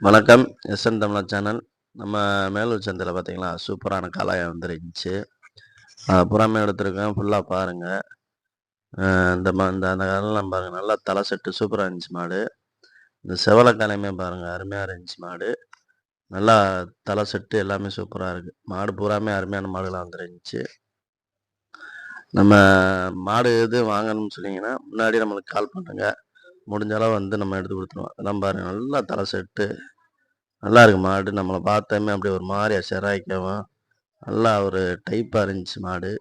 வணக்கம். எஸ்என் தமிழா சேனல். நம்ம மேலூர் சந்தையில பார்த்தீங்களா, சூப்பரான காளையா வந்துருந்துச்சு. பூராமே எடுத்திருக்கேன். ஃபுல்லா பாருங்க. இந்த இந்த அந்த காலெல்லாம் பாருங்க, நல்லா தலை செட்டு சூப்பரா இருந்துச்சு மாடு. இந்த செவல காளையுமே பாருங்க, அருமையா இருந்துச்சு மாடு. நல்லா தலை செட்டு எல்லாமே சூப்பரா இருக்கு. மாடு பூராமே அருமையான மாடுகளா வந்துருந்துச்சு. நம்ம மாடு எது வாங்கணும்னு சொன்னீங்கன்னா, முன்னாடியே நம்மளுக்கு கால் பண்ணுங்க. முடிஞ்ச அளவு வந்து நம்ம எடுத்து குடுத்துருவோம். அதெல்லாம் பாருங்க, நல்லா தலை செட்டு. நல்லா இருக்கு மாடு. நம்மள பார்த்தோமே அப்படியே ஒரு மாரி செராய்க்கவும், நல்லா ஒரு டைப்பா இருந்துச்சு மாடு.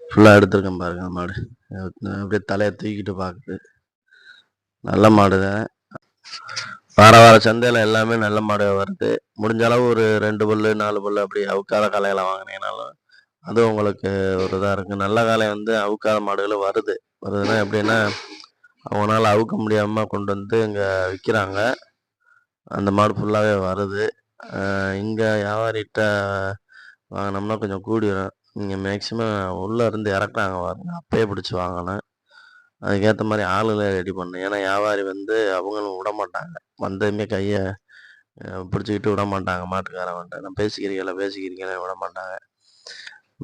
ஃபுல்லா எடுத்திருக்கேன் பாருங்க மாடு. அப்படியே தலைய தூக்கிட்டு பாக்குது. நல்ல மாடு தான். வார சந்தையில எல்லாமே நல்ல மாடு வருது. முடிஞ்ச அளவு ஒரு 2 பல்லு, 4 பல்லு அப்படி அவுக்காத காளைகள வாங்குனீங்கனாலும், அதுவும் உங்களுக்கு ஒரு இதா இருக்கு. நல்ல காளை வந்து அவுக்காத மாடுகளும் வருது. வருதுன்னா எப்படின்னா, அவங்கனால அவுக்க முடியாம கொண்டு வந்து இங்க விக்கிறாங்க. அந்த மாடு ஃபுல்லாவே வருது. இங்க வியாபாரிட்ட வாங்குனோம்னா கொஞ்சம் கூடி வரும். இங்க மேக்ஸிமம் உள்ள இருந்து இறக்குறாங்க பாருங்க. அப்பயே பிடிச்சு வாங்கணும். அதுக்கேத்த மாரி ஆளுகள ரெடி பண்ணணும். ஏன்னா வியாபாரி வந்து அவங்களும் விடமாட்டாங்க. வந்ததுமே கைய பிடிச்சுக்கிட்டு விடமாட்டாங்க மாட்டுக்காரவன்ட்ட. நான் பேசிக்கிறீங்களா விடமாட்டாங்க.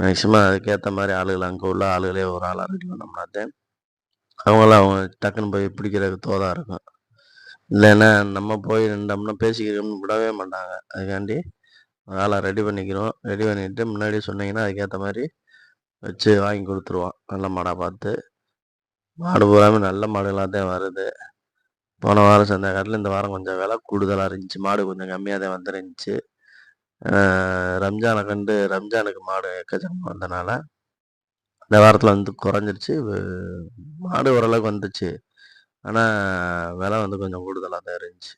மேக்ஸிமம் அதுக்கேத்த மாரி ஆளுகள அங்க உள்ள ஆளுகளே ஒரு ஆளா ரெடி பண்ணோம்னாத்தேன், அவங்க டக்குன்னு போய் பிடிக்கிறதுக்கு தோதா இருக்கும். இல்லைன்னா நம்ம போய் நின்றோம்னா பேசிக்கிறோம்னு விடவே மாட்டாங்க. அதுக்காண்டி ஆள ரெடி பண்ணிக்கிறோம். ரெடி பண்ணிட்டு முன்னாடியே சொன்னீங்கன்னா, அதுக்கேத்த மாரி வச்சு வாங்கி குடுத்துருவோம். நல்ல மாடா பார்த்து. மாடு பூராமே நல்ல மாடுகளா தான் வருது. போன வாரம் சந்தை காட்டிலும் இந்த வாரம் கொஞ்சம் விலை கூடுதலா இருந்துச்சு. மாடு கொஞ்சம் கம்மியா தான் வந்துருந்துச்சு. ரம்ஜான கண்டு ரம்ஜானுக்கு மாடு எக்கச்சக்கமா வந்தனால, இந்த வாரத்தில வந்து குறைஞ்சிருச்சு. மாடு ஓரளவுக்கு வந்துச்சு. ஆனா, விலை வந்து கொஞ்சம் கூடுதலா தான் இருந்துச்சு.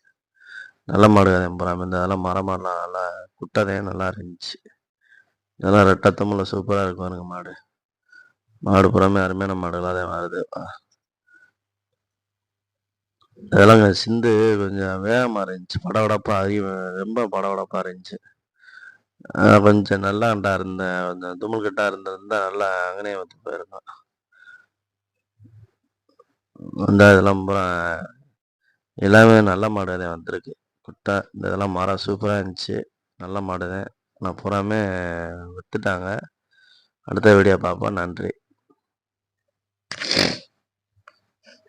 நல்ல மாடு தான் பூராமே. இந்த இதெல்லாம் மர மாடுலாம் நல்லா குட்டை தான் நல்லா இருந்துச்சு. இதெல்லாம் ரெட்டை தம்முல சூப்பரா இருக்கு பாருங்க மாடு. மாடு பூராமே அருமையான மாடுகளா தான் வருது. அதெல்லாங்க சிந்து கொஞ்சம் வேகமா இருந்துச்சு. படபடப்பா ரொம்ப படபடப்பா இருந்துச்சு. கொஞ்சம் நல்லா கொஞ்சம் தும்மல் கட்டா இருந்திருந்தா நல்லா அங்கனயே வந்து போயிருக்கும். இதெல்லாம் பூரா எல்லாமே நல்ல மாடு தான் வந்திருக்கு. குட்டை இந்த இதெல்லாம் மரம் சூப்பரா இருந்துச்சு. நல்ல மாடு தான். ஆனா பூராமே வித்துட்டாங்க. அடுத்த வீடியோ பார்ப்போம். நன்றி.